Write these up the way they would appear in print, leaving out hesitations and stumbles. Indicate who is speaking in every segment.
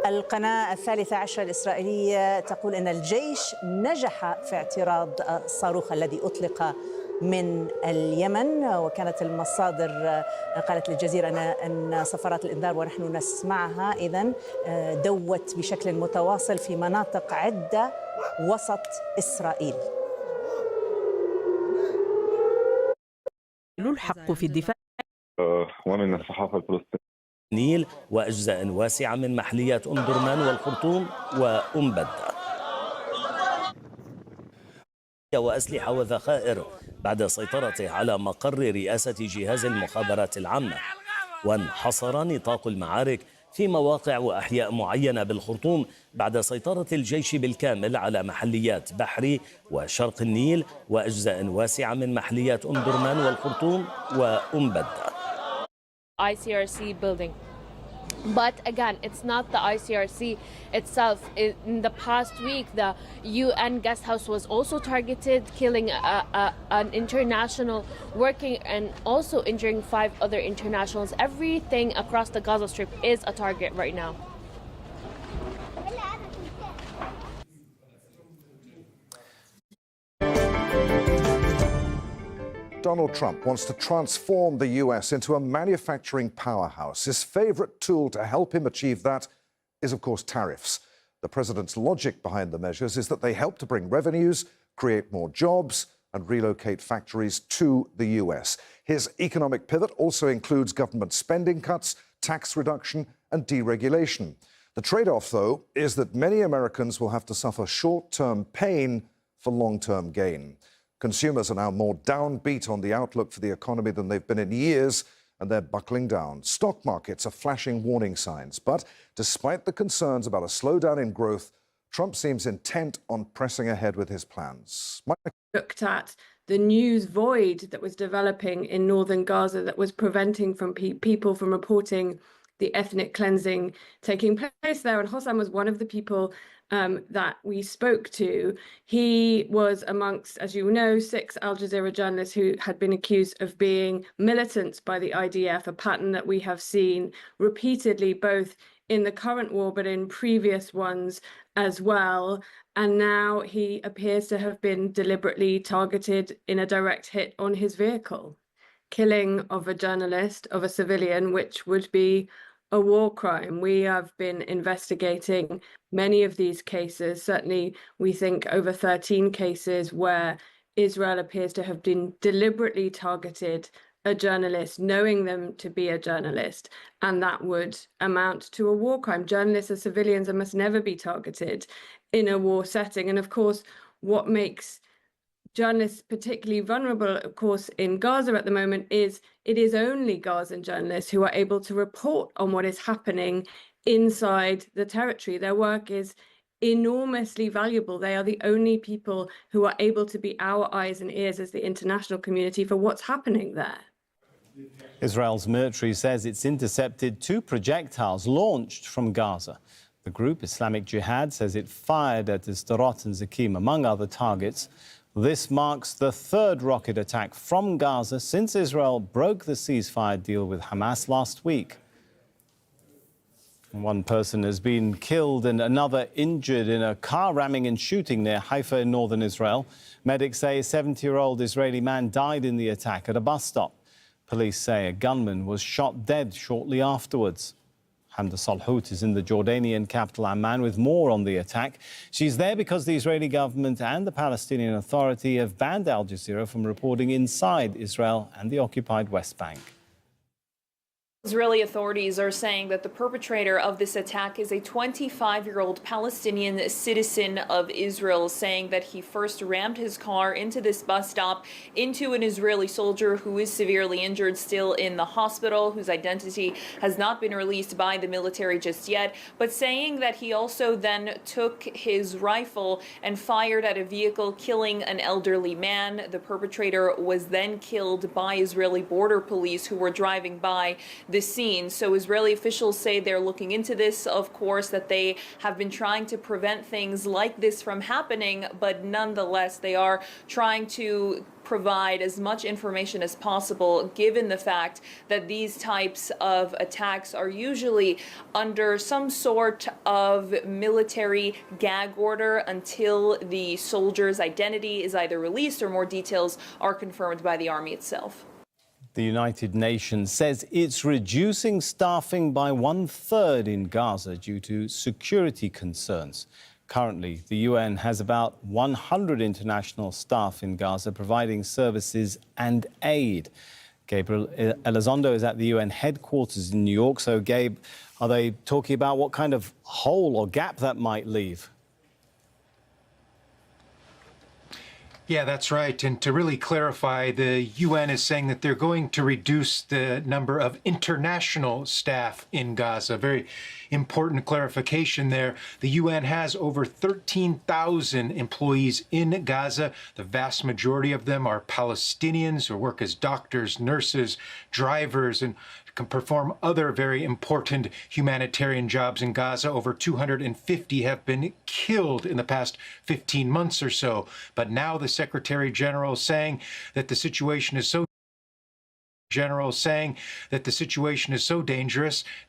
Speaker 1: القناة 13 الإسرائيلية تقول أن الجيش نجح في اعتراض الصاروخ الذي أطلق من اليمن، وكانت المصادر قالت للجزيرة أن صفارات الإنذار ونحن نسمعها إذن دوت بشكل متواصل في مناطق عدة وسط إسرائيل.
Speaker 2: الحق في الدفاع
Speaker 3: ومن الصحافة الفلسطينية
Speaker 4: النيل وأجزاء واسعة من محليات درمان والخرطوم وأنبد، وأسلحة وذخائر بعد سيطرته على مقر رئاسة جهاز المخابرات العامة. وانحصر نطاق المعارك في مواقع وأحياء معينة بالخرطوم بعد سيطرة الجيش بالكامل على محليات بحري وشرق النيل وأجزاء واسعة من محليات درمان والخرطوم وأنبد.
Speaker 5: ICRC building. But again, it's not the ICRC itself. In the past week, the UN guest house was also targeted, killing an international working and also injuring 5 other internationals. Everything across the Gaza Strip is a target right now.
Speaker 6: Donald Trump wants to transform the US into a manufacturing powerhouse. His favorite tool to help him achieve that is, of course, tariffs. The president's logic behind the measures is that they help to bring revenues, create more jobs, and relocate factories to the US. His economic pivot also includes government spending cuts, tax reduction, and deregulation. The trade-off, though, is that many Americans will have to suffer short-term pain for long-term gain. Consumers are now more downbeat on the outlook for the economy than they've been in years, and they're buckling down. Stock markets are flashing warning signs. But despite the concerns about a slowdown in growth, Trump seems intent on pressing ahead with his plans.
Speaker 7: Looked at the news void that was developing in northern Gaza that was preventing from people from reporting the ethnic cleansing taking place there. And Hossam was one of the people that we spoke to. He was amongst, as you know, 6 Al Jazeera journalists who had been accused of being militants by the IDF, a pattern that we have seen repeatedly both in the current war but in previous ones as well. And now he appears to have been deliberately targeted in a direct hit on his vehicle. Killing of a journalist, of a civilian, which would be a war crime. We have been investigating many of these cases. Certainly, we think over 13 cases where Israel appears to have been deliberately targeted a journalist, knowing them to be a journalist, and that would amount to a war crime. Journalists are civilians and must never be targeted in a war setting. And of course, what makes journalists particularly vulnerable, of course, in Gaza at the moment is it is only Gazan journalists who are able to report on what is happening inside the territory. Their work is enormously valuable. They are the only people who are able to be our eyes and ears as the international community for what's happening there.
Speaker 8: Israel's military says it's intercepted 2 projectiles launched from Gaza. The group, Islamic Jihad, says it fired at Sderot and Zakim, among other targets. This marks the 3rd rocket attack from Gaza since Israel broke the ceasefire deal with Hamas last week. 1 person has been killed and another injured in a car ramming and shooting near Haifa in northern Israel. Medics say a 70-year-old Israeli man died in the attack at a bus stop. Police say a gunman was shot dead shortly afterwards. Hamda Salhout is in the Jordanian capital Amman with more on the attack. She's there because the Israeli government and the Palestinian Authority have banned Al Jazeera from reporting inside Israel and the occupied West Bank.
Speaker 9: Israeli authorities are saying that the perpetrator of this attack is a 25-year-old Palestinian citizen of Israel, saying that he first rammed his car into this bus stop into an Israeli soldier who is severely injured, still in the hospital, whose identity has not been released by the military just yet, but saying that he also then took his rifle and fired at a vehicle, killing an elderly man. The perpetrator was then killed by Israeli border police who were driving by the scene. So Israeli officials say they're looking into this, of course, that they have been trying to prevent things like this from happening, but nonetheless, they are trying to provide as much information as possible, given the fact that these types of attacks are usually under some sort of military gag order until the soldier's identity is either released or more details are confirmed by the army itself.
Speaker 8: The United Nations says it's reducing staffing by 1/3 in Gaza due to security concerns. Currently, the UN has about 100 international staff in Gaza providing services and aid. Gabriel Elizondo is at the UN headquarters in New York. So, Gabe, are they talking about what kind of hole or gap that might leave?
Speaker 2: Yeah, that's right. And to really clarify, the UN is saying that they're going to reduce the number of international staff in Gaza. Very important clarification there. The UN has over 13,000 employees in Gaza. The vast majority of them are Palestinians who work as doctors, nurses, drivers, and can perform other very important humanitarian jobs in Gaza. Over 250 have been killed in the past 15 months or so. But now the Secretary General is saying that the situation is so dangerous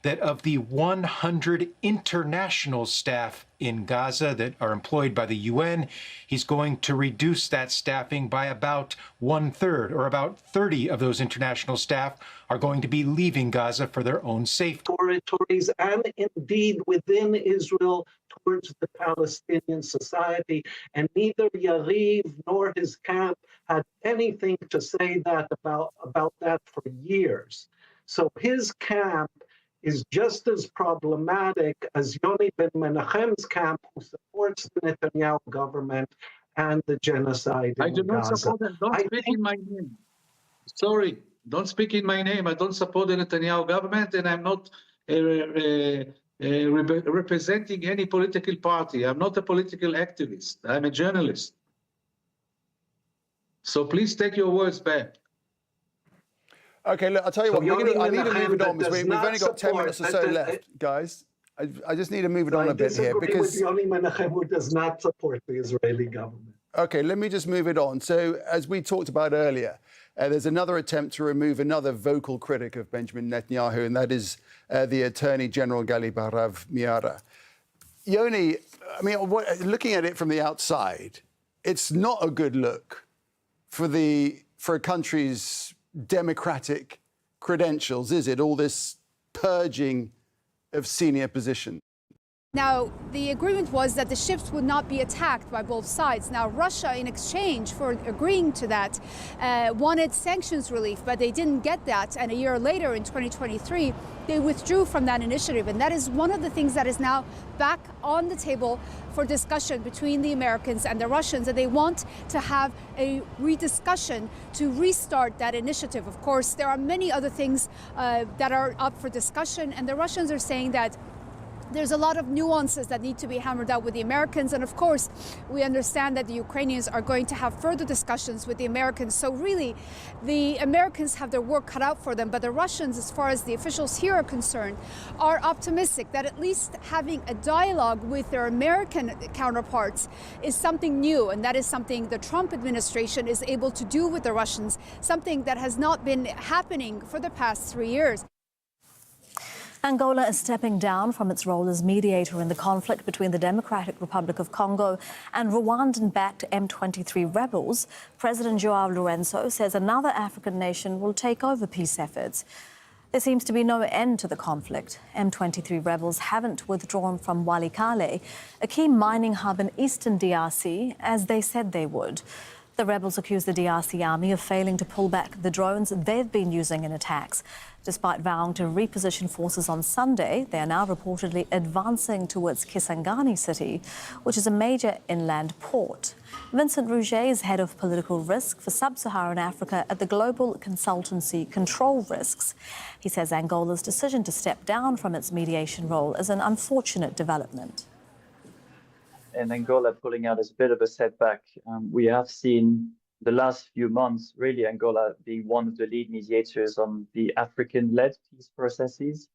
Speaker 2: that of the 100 international staff in Gaza that are employed by the UN, he's going to reduce that staffing by about 1/3, or about 30 of those international staff are going to be leaving Gaza for their own safety.
Speaker 10: Territories and indeed within Israel towards the Palestinian society, and neither Yariv nor his camp had anything to say about that for years. So his camp is just as problematic as Yoni ben Menachem's camp, who supports the Netanyahu government and the genocide in Gaza.
Speaker 11: I do not support them. Don't speak in my name. Sorry, don't speak in my name. I don't support the Netanyahu government, and I'm not representing any political party. I'm not a political activist. I'm a journalist. So please take your words back.
Speaker 12: Okay, look, I'll tell you what, I need to move it on because we've only got 10 minutes or so left, guys. I just need to move it on a bit here because...
Speaker 10: with Yoni Menachem, who does not support the Israeli government.
Speaker 12: Okay, let me just move it on. So, as we talked about earlier, there's another attempt to remove another vocal critic of Benjamin Netanyahu, and that is the Attorney General Gali Baharav Miara. Yoni, I mean, looking at it from the outside, it's not a good look for a country's democratic credentials, is it? All this purging of senior positions.
Speaker 13: Now, the agreement was that the ships would not be attacked by both sides. Now, Russia, in exchange for agreeing to that, wanted sanctions relief, but they didn't get that. And a year later, in 2023, they withdrew from that initiative. And that is one of the things that is now back on the table for discussion between the Americans and the Russians. And they want to have a rediscussion to restart that initiative. Of course, there are many other things that are up for discussion. And the Russians are saying that there's a lot of nuances that need to be hammered out with the Americans. And of course, we understand that the Ukrainians are going to have further discussions with the Americans. So really, the Americans have their work cut out for them. But the Russians, as far as the officials here are concerned, are optimistic that at least having a dialogue with their American counterparts is something new. And that is something the Trump administration is able to do with the Russians, something that has not been happening for the past 3 years.
Speaker 14: Angola is stepping down from its role as mediator in the conflict between the Democratic Republic of Congo and Rwandan-backed M23 rebels. President João Lourenço says another African nation will take over peace efforts. There seems to be no end to the conflict. M23 rebels haven't withdrawn from Walikale, a key mining hub in eastern DRC, as they said they would. The rebels accuse the DRC army of failing to pull back the drones they've been using in attacks. Despite vowing to reposition forces on Sunday, they are now reportedly advancing towards Kisangani city, which is a major inland port. Vincent Rouget is head of political risk for sub-Saharan Africa at the global consultancy Control Risks. He says Angola's decision to step down from its mediation role is an unfortunate development.
Speaker 15: And Angola pulling out is a bit of a setback. We have seen the last few months, really Angola being one of the lead mediators on the African-led peace processes,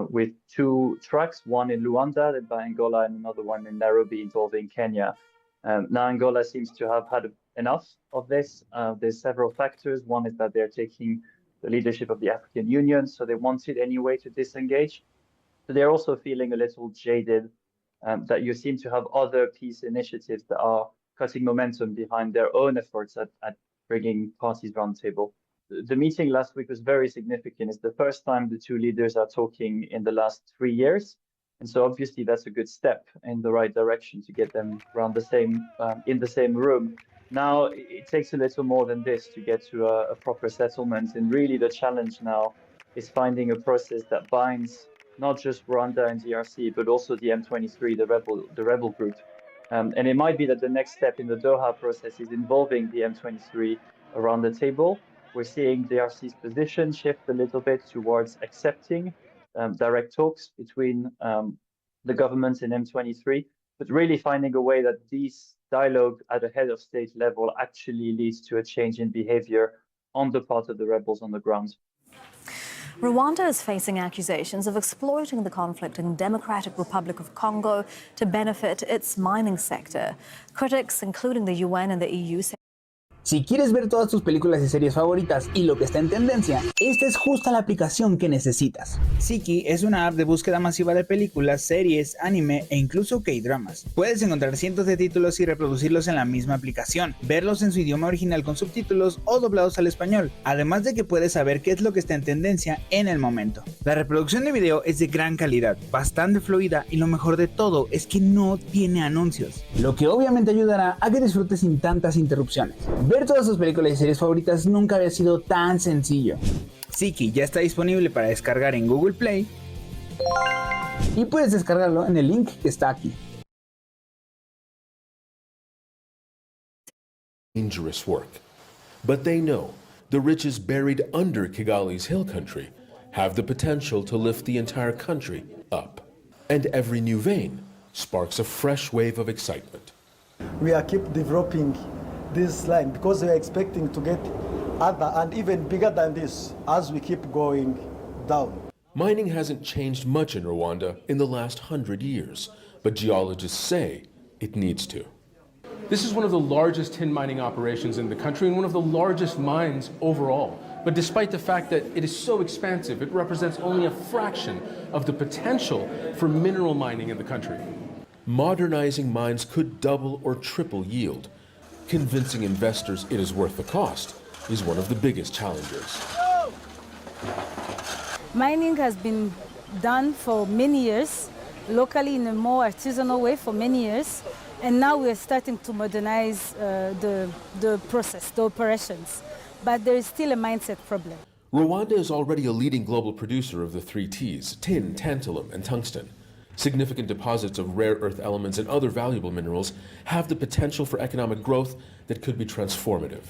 Speaker 15: with 2 tracks, one in Luanda led by Angola and another one in Nairobi involving Kenya. Now Angola seems to have had enough of this. There's several factors. One is that they're taking the leadership of the African Union, so they wanted anyway to disengage. But they're also feeling a little jaded that you seem to have other peace initiatives that are cutting momentum behind their own efforts at bringing parties round the table. The meeting last week was very significant. It's the first time the 2 leaders are talking in the last 3 years. And so obviously that's a good step in the right direction to get them around the same, in the same room. Now it takes a little more than this to get to a proper settlement. And really the challenge now is finding a process that binds not just Rwanda and DRC, but also the M23, the rebel group. And it might be that the next step in the Doha process is involving the M23 around the table. We're seeing DRC's position shift a little bit towards accepting direct talks between the government and M23, but really finding a way that these dialogue at a head of state level actually leads to a change in behavior on the part of the rebels on the ground.
Speaker 14: Rwanda is facing accusations of exploiting the conflict in the Democratic Republic of Congo to benefit its mining sector. Critics, including the UN and the EU, say
Speaker 16: Si quieres ver todas tus películas y series favoritas y lo que está en tendencia, esta es justa la aplicación que necesitas. Siki es una app de búsqueda masiva de películas, series, anime e incluso K-dramas. Puedes encontrar cientos de títulos y reproducirlos en la misma aplicación, verlos en su idioma original con subtítulos o doblados al español, además de que puedes saber qué es lo que está en tendencia en el momento. La reproducción de video es de gran calidad, bastante fluida y lo mejor de todo es que no tiene anuncios, lo que obviamente ayudará a que disfrutes sin tantas interrupciones. Ver todas tus películas y series favoritas nunca había sido tan sencillo. Siki ya está disponible para descargar en Google Play y puedes descargarlo en el link que está aquí.
Speaker 17: Dangerous work, but they know the riches buried under Kigali's hill country have the potential to lift the entire country up. And every new vein sparks a fresh wave of excitement.
Speaker 18: We are keep developing this line because we are expecting to get other and even bigger than this as we keep going down.
Speaker 17: Mining hasn't changed much in Rwanda in the last 100 years, but geologists say it needs to.
Speaker 19: This is one of the largest tin mining operations in the country and one of the largest mines overall. But despite the fact that it is so expansive, it represents only a fraction of the potential for mineral mining in the country.
Speaker 17: Modernizing mines could double or triple yield. Convincing investors it is worth the cost is one of the biggest challenges.
Speaker 20: Mining has been done for many years, locally in a more artisanal way for many years, and now we are starting to modernize the process, the operations. But there is still a mindset problem.
Speaker 17: Rwanda is already a leading global producer of the 3 Ts, tin, tantalum, and tungsten. Significant deposits of rare earth elements and other valuable minerals have the potential for economic growth that could be transformative.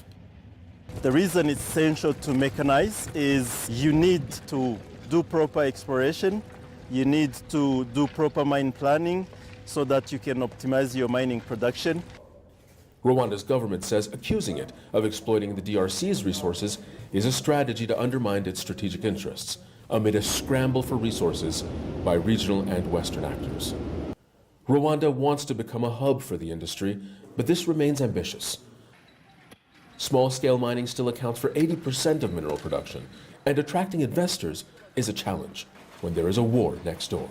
Speaker 21: The reason it's essential to mechanize is you need to do proper exploration, you need to do proper mine planning so that you can optimize your mining production.
Speaker 17: Rwanda's government says accusing it of exploiting the DRC's resources is a strategy to undermine its strategic interests, amid a scramble for resources by regional and Western actors. Rwanda wants to become a hub for the industry, but this remains ambitious. Small-scale mining still accounts for 80% of mineral production, and attracting investors is a challenge when there is a war next door.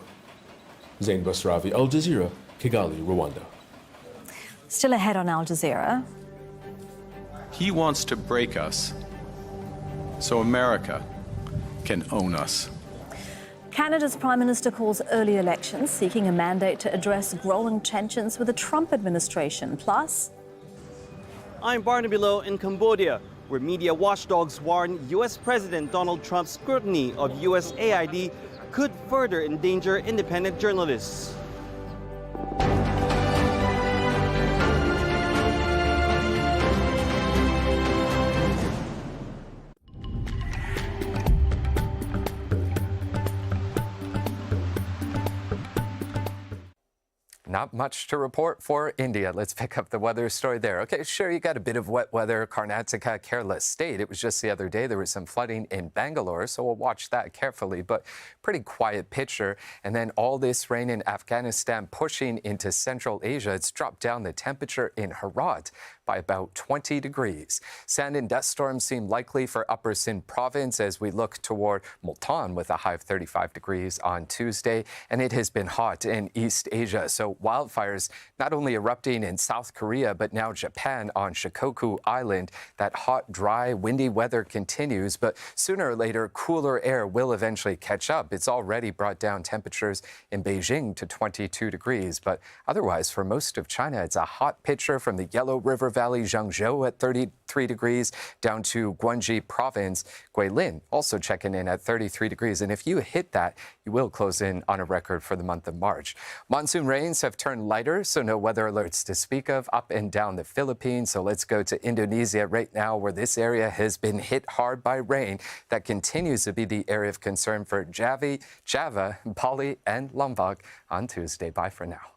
Speaker 17: Zain Basravi, Al Jazeera, Kigali, Rwanda.
Speaker 14: Still ahead on Al Jazeera.
Speaker 22: He wants to break us so America can own us.
Speaker 14: Canada's Prime Minister calls early elections, seeking a mandate to address growing tensions with the Trump administration. Plus,
Speaker 23: I'm Barnaby Lowe in Cambodia, where media watchdogs warn U.S. President Donald Trump's scrutiny of USAID could further endanger independent journalists.
Speaker 1: Not much to report for India. Let's pick up the weather story there. Okay, sure, you got a bit of wet weather. Karnataka, Kerala State. It was just the other day there was some flooding in Bangalore, so we'll watch that carefully. But pretty quiet picture. And then all this rain in Afghanistan pushing into Central Asia. It's dropped down the temperature in Herat by about 20 degrees. Sand and dust storms seem likely for Upper Sindh province as we look toward Multan with a high of 35 degrees on Tuesday. And it has been hot in East Asia. So wildfires not only erupting in South Korea, but now Japan on Shikoku Island. That hot, dry, windy weather continues, but sooner or later, cooler air will eventually catch up. It's already brought down temperatures in Beijing to 22 degrees, but otherwise, for most of China, it's a hot picture from the Yellow River Valley, Zhengzhou at 33 degrees, down to Guangxi Province, Guilin also checking in at 33 degrees. And if you hit that, you will close in on a record for the month of March. Monsoon rains have turned lighter, so no weather alerts to speak of up and down the Philippines. So let's go to Indonesia right now, where this area has been hit hard by rain. That continues to be the area of concern for Java, Bali, and Lombok on Tuesday. Bye for now.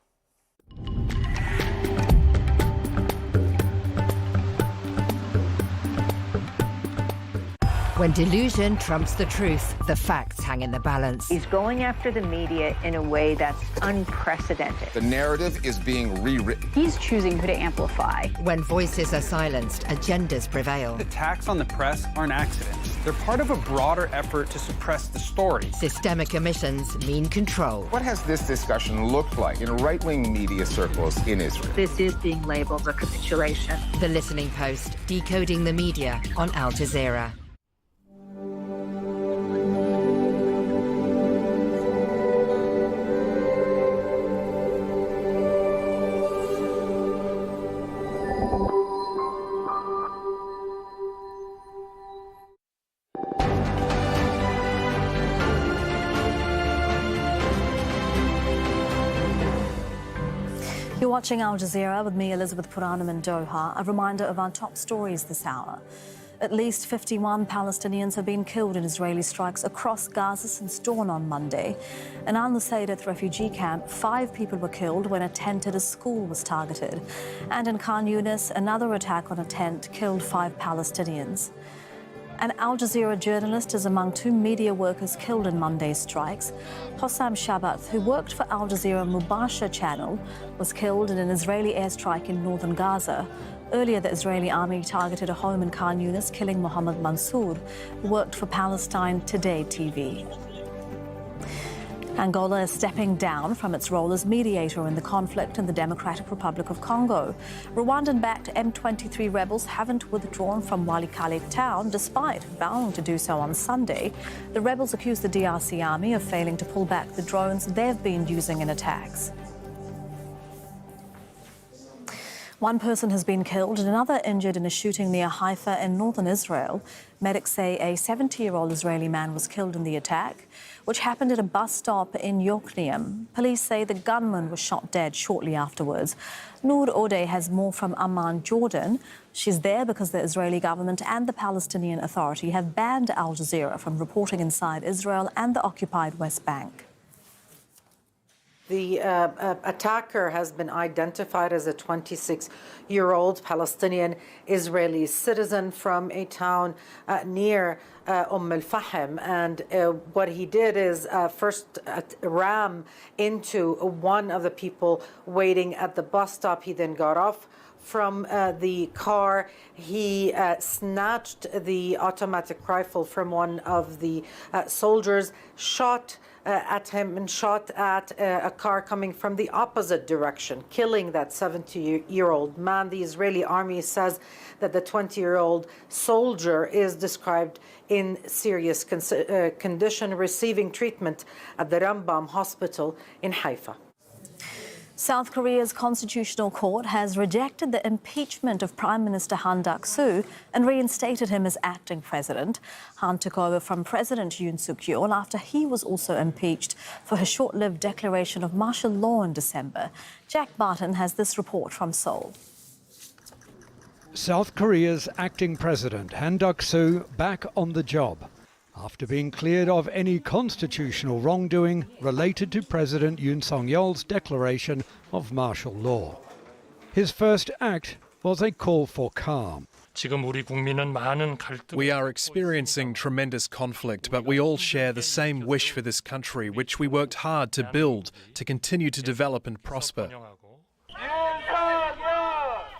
Speaker 3: When delusion trumps the truth, the facts hang in the balance.
Speaker 4: He's going after the media in a way that's unprecedented.
Speaker 24: The narrative is being rewritten.
Speaker 4: He's choosing who to amplify.
Speaker 3: When voices are silenced, agendas prevail.
Speaker 25: Attacks on the press aren't accidents. They're part of a broader effort to suppress the story.
Speaker 3: Systemic emissions mean control.
Speaker 24: What has this discussion looked like in right-wing media circles in Israel?
Speaker 4: This is being labeled a capitulation.
Speaker 3: The Listening Post, decoding the media on Al Jazeera.
Speaker 14: You're watching Al Jazeera with me, Elizabeth Puranam in Doha. A reminder of our top stories this hour. At least 51 Palestinians have been killed in Israeli strikes across Gaza since dawn on Monday. In Al-Nusayrat refugee camp, 5 people were killed when a tent at a school was targeted. And in Khan Yunis, another attack on a tent killed 5 Palestinians. An Al Jazeera journalist is among 2 media workers killed in Monday's strikes. Hossam Shabath, who worked for Al Jazeera Mubasher channel, was killed in an Israeli airstrike in northern Gaza. Earlier, the Israeli army targeted a home in Khan Yunis, killing Mohammed Mansour, who worked for Palestine Today TV. Angola is stepping down from its role as mediator in the conflict in the Democratic Republic of Congo. Rwandan-backed M23 rebels haven't withdrawn from Walikale town, despite vowing to do so on Sunday. The rebels accuse the DRC army of failing to pull back the drones they've been using in attacks. One person has been killed and another injured in a shooting near Haifa in northern Israel. Medics say a 70-year-old Israeli man was killed in the attack, which happened at a bus stop in Yokneam. Police say the gunman was shot dead shortly afterwards. Noor Odeh has more from Amman, Jordan. She's there because the Israeli government and the Palestinian Authority have banned Al Jazeera from reporting inside Israel and the occupied West Bank.
Speaker 26: The attacker has been identified as a 26-year-old Palestinian Israeli citizen from a town near al-Fahim. And what he did is first ram into one of the people waiting at the bus stop. He then got off from the car. He snatched the automatic rifle from one of the soldiers, shot at him and shot at a car coming from the opposite direction, killing that 70-year-old man. The Israeli army says that the 20-year-old soldier is described in serious condition, receiving treatment at the Rambam Hospital in Haifa.
Speaker 14: South Korea's Constitutional Court has rejected the impeachment of Prime Minister Han Duck-soo and reinstated him as acting president. Han took over from President Yoon Suk-yeol after he was also impeached for his short-lived declaration of martial law in December. Jack Barton has this report from Seoul.
Speaker 27: South Korea's acting president, Han Duck-soo, back on the job.
Speaker 2: after being cleared of any constitutional wrongdoing related to President Yoon Suk-yeol's declaration of martial law. His first act was a call for calm.
Speaker 5: We are experiencing tremendous conflict, but we all share the same wish for this country, which we worked hard to build, to continue to develop and prosper.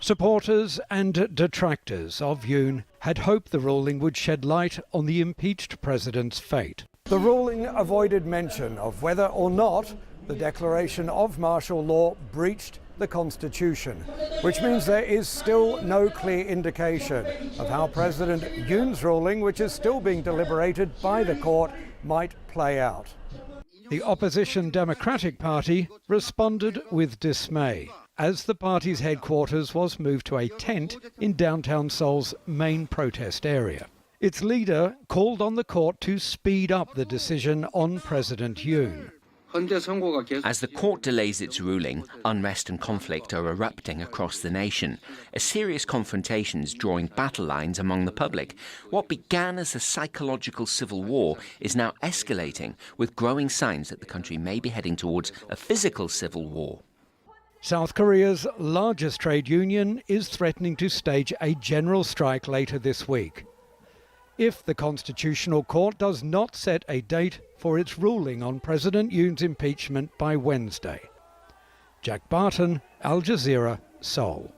Speaker 2: Supporters and detractors of Yoon had hoped the ruling would shed light on the impeached president's fate. The ruling avoided mention of whether or not the declaration of martial law breached the Constitution, which means there is still no clear indication of how President Yoon's ruling, which is still being deliberated by the court, might play out. The opposition Democratic Party responded with dismay, as the party's headquarters was moved to a tent in downtown Seoul's main protest area. Its leader called on the court to speed up the decision on President Yoon.
Speaker 6: As the court delays its ruling, unrest and conflict are erupting across the nation. A serious confrontation is drawing battle lines among the public. What began as a psychological civil war is now escalating, with growing signs that the country may be heading towards a physical civil war.
Speaker 2: South Korea's largest trade union is threatening to stage a general strike later this week if the Constitutional Court does not set a date for its ruling on President Yoon's impeachment by Wednesday. Jack Barton, Al Jazeera, Seoul.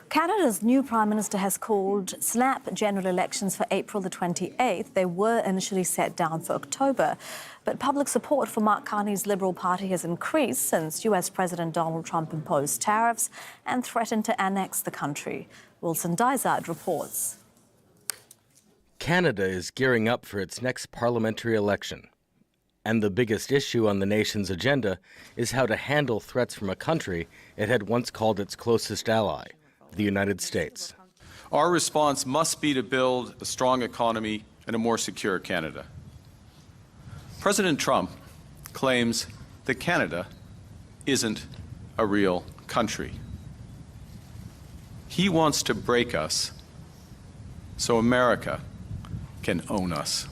Speaker 14: Canada's new Prime Minister has called snap general elections for April the 28th. They were initially set down for October, but public support for Mark Carney's Liberal Party has increased since US President Donald Trump imposed tariffs and threatened to annex the country. Wilson Dysart reports.
Speaker 7: Canada is gearing up for its next parliamentary election. And the biggest issue on the nation's agenda is how to handle threats from a country it had once called its closest ally, the United States.
Speaker 22: Our response must be to build a strong economy and a more secure Canada. President Trump claims that Canada isn't a real country. He wants to break us so America can own us.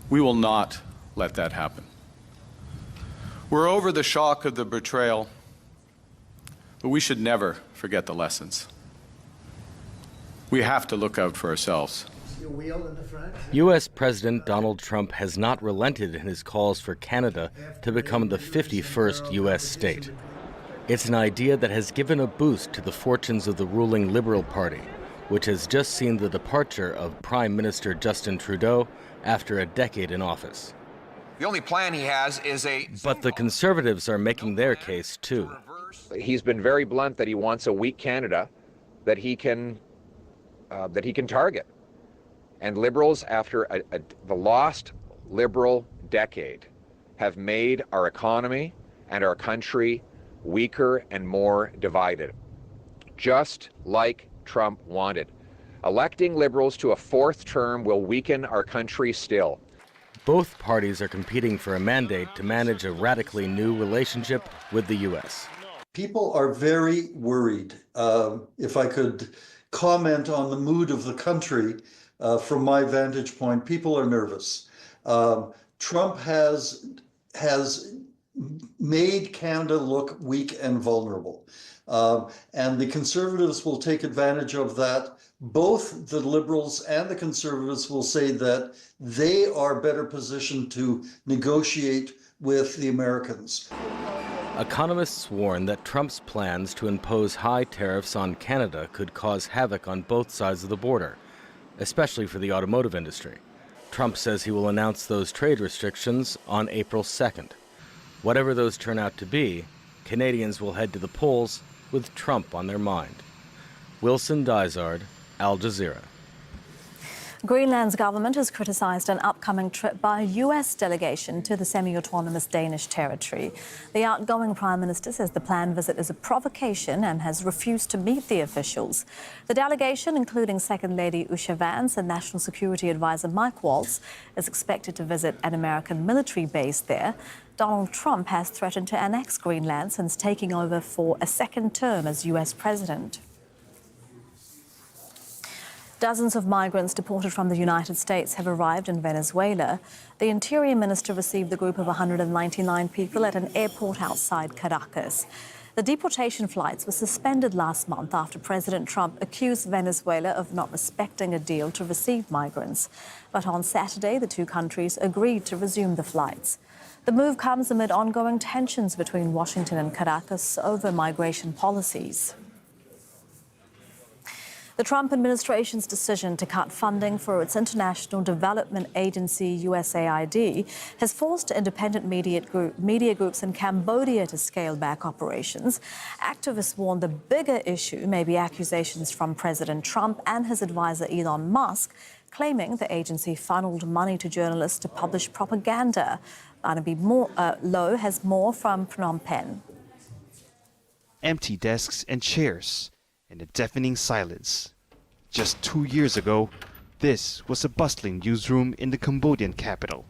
Speaker 22: We will not let that happen. We're over the shock of the betrayal, but we should never forget the lessons. We have to look out for ourselves.
Speaker 7: U.S. President Donald Trump has not relented in his calls for Canada to become the 51st U.S. state. It's an idea that has given a boost to the fortunes of the ruling Liberal Party, which has just seen the departure of Prime Minister Justin Trudeau after a decade in office.
Speaker 24: The only plan he has is
Speaker 7: But the Conservatives are making their case, too.
Speaker 24: He's been very blunt that he wants a weak Canada that he can target. And Liberals, after the lost Liberal decade, have made our economy and our country weaker and more divided, just like Trump wanted. Electing Liberals to a fourth term will weaken our country still.
Speaker 7: Both parties are competing for a mandate to manage a radically new relationship with the U.S.
Speaker 8: People are very worried. If I could comment on the mood of the country from my vantage point, people are nervous. Trump has made Canada look weak and vulnerable. And the Conservatives will take advantage of that. Both the Liberals and the Conservatives will say that they are better positioned to negotiate with the Americans.
Speaker 7: Economists warn that Trump's plans to impose high tariffs on Canada could cause havoc on both sides of the border, especially for the automotive industry. Trump says he will announce those trade restrictions on April 2nd. Whatever those turn out to be, Canadians will head to the polls with Trump on their mind. Wilson Dysart, Al Jazeera.
Speaker 14: Greenland's government has criticised an upcoming trip by a US delegation to the semi-autonomous Danish territory. The outgoing Prime Minister says the planned visit is a provocation and has refused to meet the officials. The delegation, including Second Lady Usha Vance and National Security Advisor Mike Waltz, is expected to visit an American military base there. Donald Trump has threatened to annex Greenland since taking over for a second term as US president. Dozens of migrants deported from the United States have arrived in Venezuela. The Interior Minister received the group of 199 people at an airport outside Caracas. The deportation flights were suspended last month after President Trump accused Venezuela of not respecting a deal to receive migrants. But on Saturday, the two countries agreed to resume the flights. The move comes amid ongoing tensions between Washington and Caracas over migration policies. The Trump administration's decision to cut funding for its international development agency, USAID, has forced independent media groups in Cambodia to scale back operations. Activists warn the bigger issue may be accusations from President Trump and his advisor Elon Musk, claiming the agency funneled money to journalists to publish propaganda. Barnaby Lowe has more from Phnom Penh.
Speaker 9: Empty desks and chairs, and a deafening silence. Just 2 years ago, this was a bustling newsroom in the Cambodian capital.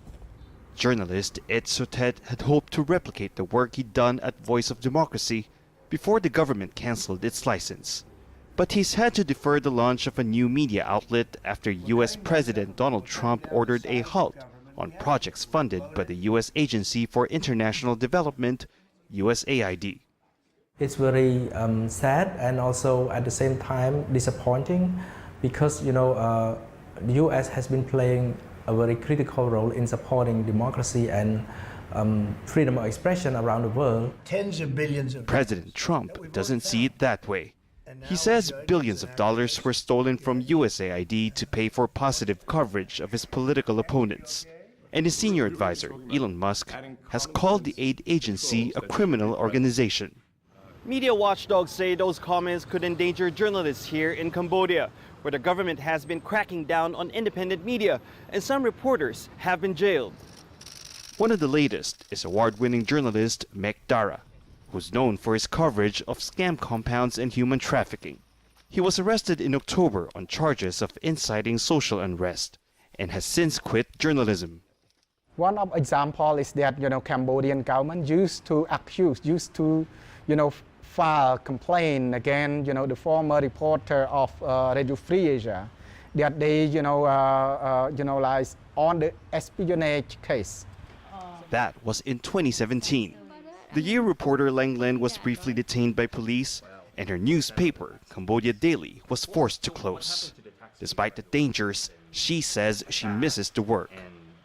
Speaker 9: Journalist Ed Sotet had hoped to replicate the work he'd done at Voice of Democracy before the government cancelled its license. But he's had to defer the launch of a new media outlet after U.S. President Donald Trump ordered a halt on projects funded by the U.S. Agency for International Development, USAID.
Speaker 10: It's very sad and also at the same time disappointing because, the U.S. has been playing a very critical role in supporting democracy and freedom of expression around the world.
Speaker 9: Tens of billions of President Trump doesn't see it that way. He says billions of dollars were stolen from USAID to pay for positive coverage of his political opponents. And his senior advisor, Elon Musk, has called the aid agency a criminal organization.
Speaker 23: Media watchdogs say those comments could endanger journalists here in Cambodia, where the government has been cracking down on independent media, and some reporters have been jailed.
Speaker 9: One of the latest is award-winning journalist Mek Dara, who's known for his coverage of scam compounds and human trafficking. He was arrested in October on charges of inciting social unrest and has since quit journalism.
Speaker 11: One of example is that, Cambodian government used to file complaint against, the former reporter of Radio Free Asia, that they, like on the espionage case.
Speaker 9: That was in 2017. The year reporter Lang Len was briefly detained by police, and her newspaper, Cambodia Daily, was forced to close. Despite the dangers, she says she misses the work.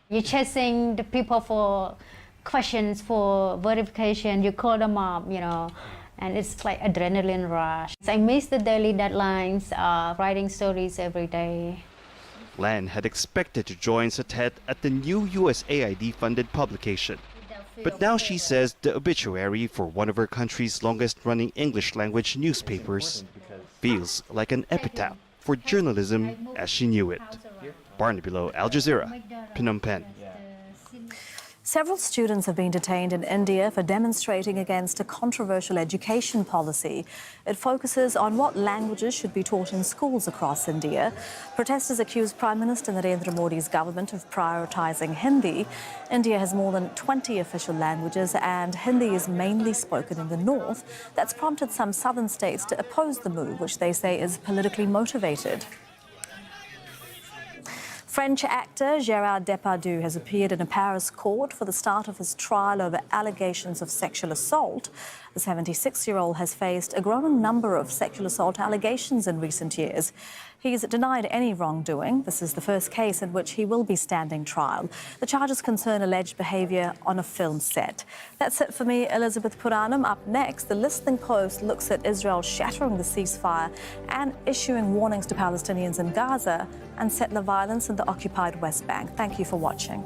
Speaker 12: You're chasing the people for questions, for verification. You call them up, and it's like adrenaline rush. I miss the daily deadlines, writing stories every day.
Speaker 9: Lan had expected to join Satet at the new USAID-funded publication. But now she says the obituary for one of her country's longest-running English-language newspapers feels like an epitaph for journalism as she knew it. Barnaby Lowe, Al Jazeera, Phnom Penh.
Speaker 14: Several students have been detained in India for demonstrating against a controversial education policy. It focuses on what languages should be taught in schools across India. Protesters accuse Prime Minister Narendra Modi's government of prioritising Hindi. India has more than 20 official languages, and Hindi is mainly spoken in the north. That's prompted some southern states to oppose the move, which they say is politically motivated. French actor Gérard Depardieu has appeared in a Paris court for the start of his trial over allegations of sexual assault. The 76-year-old has faced a growing number of sexual assault allegations in recent years. He's denied any wrongdoing. This is the first case in which he will be standing trial. The charges concern alleged behaviour on a film set. That's it for me, Elizabeth Puranam. Up next, the Listening Post looks at Israel shattering the ceasefire and issuing warnings to Palestinians in Gaza and settler violence in the occupied West Bank. Thank you for watching.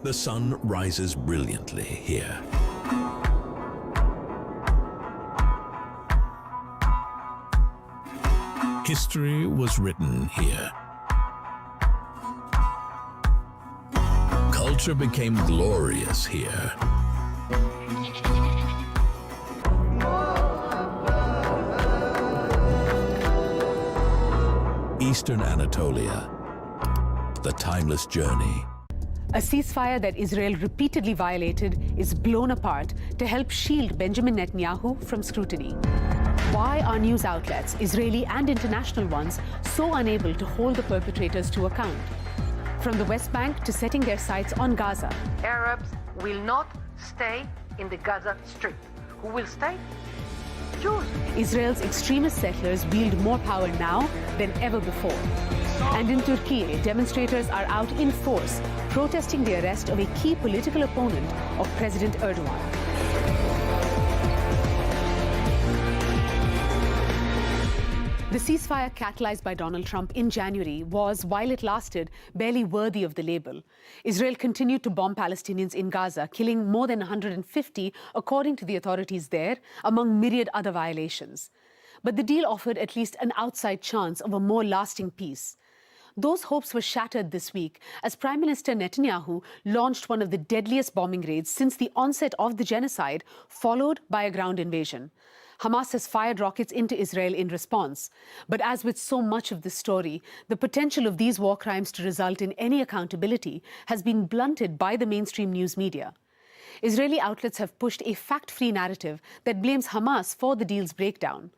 Speaker 13: The sun rises brilliantly here. History was written here. Culture became glorious here. Eastern Anatolia, the timeless journey.
Speaker 15: A ceasefire that Israel repeatedly violated is blown apart to help shield Benjamin Netanyahu from scrutiny. Why are news outlets, Israeli and international ones, so unable to hold the perpetrators to account? From the West Bank to setting their sights on Gaza.
Speaker 16: Arabs will not stay in the Gaza Strip. Who will stay? Jews.
Speaker 15: Israel's extremist settlers wield more power now than ever before. And in Turkey, demonstrators are out in force, protesting the arrest of a key political opponent of President Erdogan. The ceasefire catalyzed by Donald Trump in January was, while it lasted, barely worthy of the label. Israel continued to bomb Palestinians in Gaza, killing more than 150, according to the authorities there, among myriad other violations. But the deal offered at least an outside chance of a more lasting peace. Those hopes were shattered this week as Prime Minister Netanyahu launched one of the deadliest bombing raids since the onset of the genocide, followed by a ground invasion. Hamas has fired rockets into Israel in response. But as with so much of this story, the potential of these war crimes to result in any accountability has been blunted by the mainstream news media. Israeli outlets have pushed a fact-free narrative that blames Hamas for the deal's breakdown.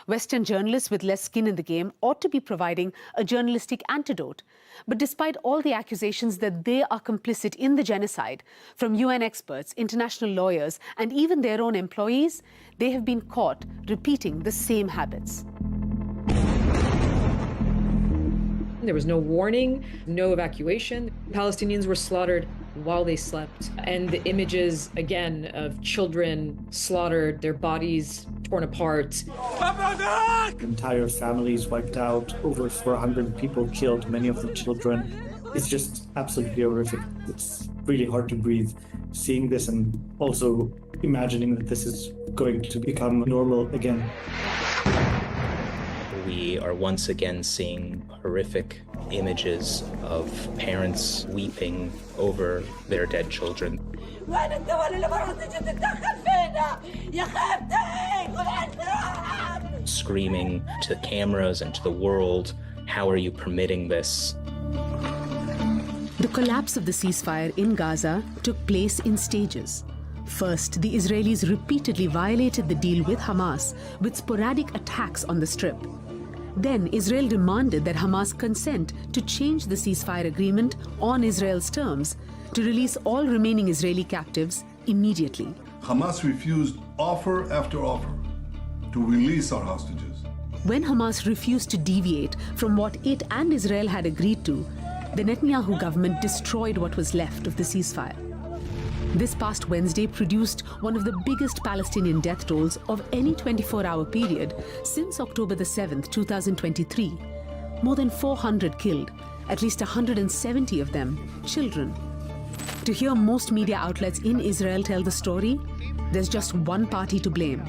Speaker 15: Western journalists with less skin in the game ought to be providing a journalistic antidote. But despite all the accusations that they are complicit in the genocide, from UN experts, international lawyers, and even their own employees, they have been caught repeating the same habits.
Speaker 18: There was no warning, no evacuation. Palestinians were slaughtered while they slept. And the images, again, of children slaughtered, their bodies torn apart.
Speaker 19: Entire families wiped out, over 400 people killed, many of them children. It's just absolutely horrific. It's really hard to breathe seeing this and also imagining that this is going to become normal again.
Speaker 20: We are once again seeing horrific images of parents weeping over their dead children. Screaming to cameras and to the world, how are you permitting this?
Speaker 15: The collapse of the ceasefire in Gaza took place in stages. First, the Israelis repeatedly violated the deal with Hamas with sporadic attacks on the Strip. Then Israel demanded that Hamas consent to change the ceasefire agreement on Israel's terms to release all remaining Israeli captives immediately.
Speaker 21: Hamas refused offer after offer to release our hostages.
Speaker 15: When Hamas refused to deviate from what it and Israel had agreed to, the Netanyahu government destroyed what was left of the ceasefire. This past Wednesday produced one of the biggest Palestinian death tolls of any 24-hour period since October the 7th, 2023. More than 400 killed, at least 170 of them children. To hear most media outlets in Israel tell the story, there's just one party to blame,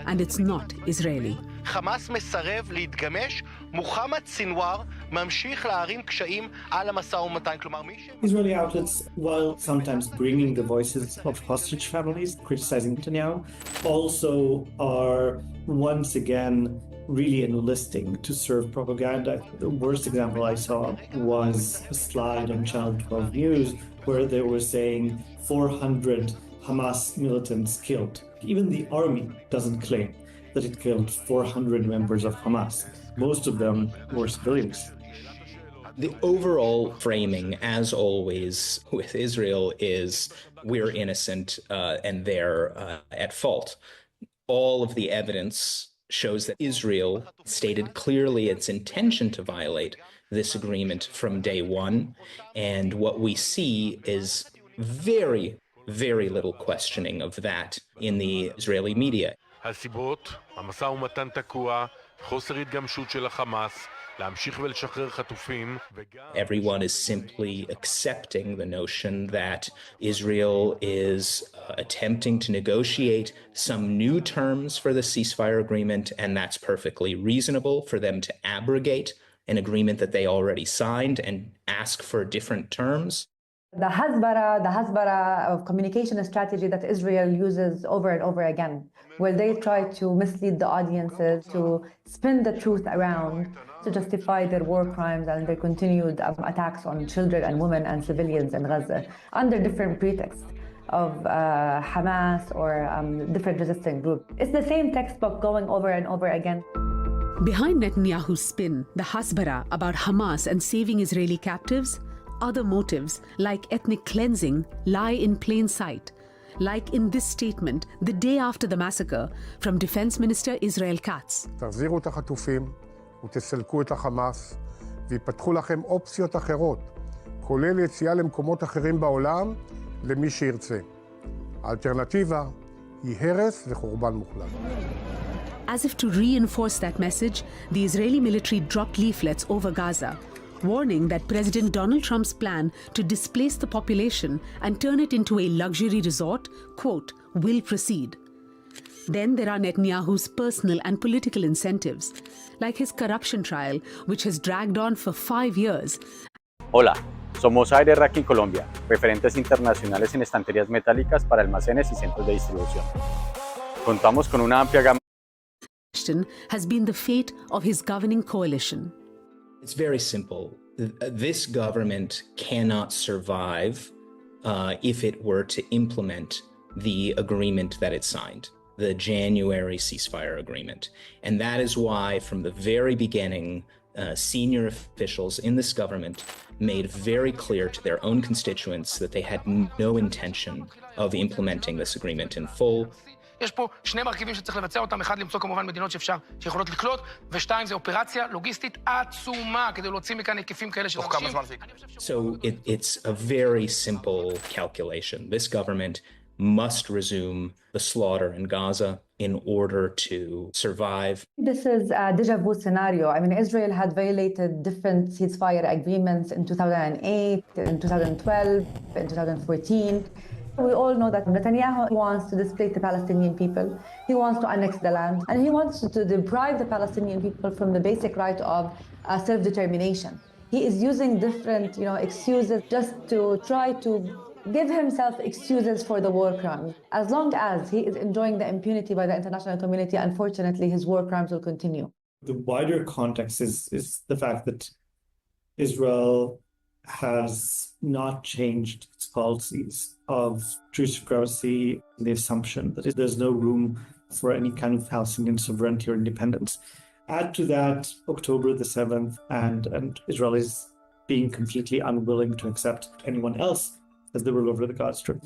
Speaker 15: and it's not Israeli.
Speaker 27: חמאס מסרב להתגמש, מוחמד סינואר ממשיך להערים קשיים על המשא ומתן. כלומר,
Speaker 19: Israeli outlets, while sometimes bringing the voices of hostage families, criticizing Netanyahu, also are once again really enlisting to serve propaganda. The worst example I saw was a slide on Channel 12 News where they were saying 400 Hamas militants killed. Even the army doesn't claim that it killed 400 members of Hamas. Most of them were civilians.
Speaker 20: The overall framing, as always with Israel, is we're innocent and they're at fault. All of the evidence shows that Israel stated clearly its intention to violate this agreement from day one. And what we see is very, very little questioning of that in the Israeli media.
Speaker 28: הסיבות, המשא ומתן תקוע, חוסר התגמשות של החמאס, להמשיך ולשחרר חטופים.
Speaker 20: Everyone is simply accepting the notion that Israel is attempting to negotiate some new terms for the ceasefire agreement, and that's perfectly reasonable for them to abrogate an agreement that they already signed and ask for different terms.
Speaker 1: The Hasbara of communication strategy that Israel uses over and over again, where they try to mislead the audiences, to spin the truth around, to justify their war crimes and their continued attacks on children and women and civilians in Gaza under different pretexts of Hamas or different resistant groups. It's the same textbook going over and over again.
Speaker 15: Behind Netanyahu's spin, the Hasbara about Hamas and saving Israeli captives, other motives, like ethnic cleansing, lie in plain sight, like in this statement the day after the massacre from Defense Minister Israel Katz.
Speaker 3: תחזירו את החטופים ותסלקו את החמאס ויפתחו לכם אופציות אחרות, כולל יציאה למקומות אחרים בעולם למי שירצה. האלטרנטיבה היא הרס וחורבן מוחלט.
Speaker 15: As if to reinforce that message, the Israeli military dropped leaflets over Gaza, warning that President Donald Trump's plan to displace the population and turn it into a luxury resort, quote, will proceed. Then there are Netanyahu's personal and political incentives, like his corruption trial, which has dragged on for 5 years.
Speaker 4: Hola, somos Aire Rack en Colombia, referentes internacionales en estanterías metálicas para almacenes y centros de distribución. Contamos con una amplia gama.
Speaker 15: Has been the fate of his governing coalition.
Speaker 20: It's very simple. This government cannot survive if it were to implement the agreement that it signed, the January ceasefire agreement. And that is why, from the very beginning, senior officials in this government made very clear to their own constituents that they had no intention of implementing this agreement in full.
Speaker 5: יש פה שני מרכיבים שצריך לבצע אותם, אחד למצוא כמובן מדינות שיכולות לקלוט, ושתיים זה אופרציה לוגיסטית עצומה כדי להוציא מכאן היקפים כאלה של אנשים.
Speaker 20: So it's a very simple calculation. This government must resume the slaughter in Gaza in order to survive.
Speaker 1: This is a déjà vu scenario. I mean, Israel had violated different ceasefire agreements in 2008, in 2012, in 2014. We all know that Netanyahu wants to displace the Palestinian people. He wants to annex the land, and he wants to deprive the Palestinian people from the basic right of self-determination. He is using different, excuses just to try to give himself excuses for the war crimes. As long as he is enjoying the impunity by the international community, unfortunately, his war crimes will continue.
Speaker 19: The wider context is the fact that Israel has not changed its policies of true supremacy, the assumption that there's no room for any kind of Palestinian sovereignty or independence. Add to that October the 7th, and Israel is being completely unwilling to accept anyone else as the ruler over the Gaza Strip.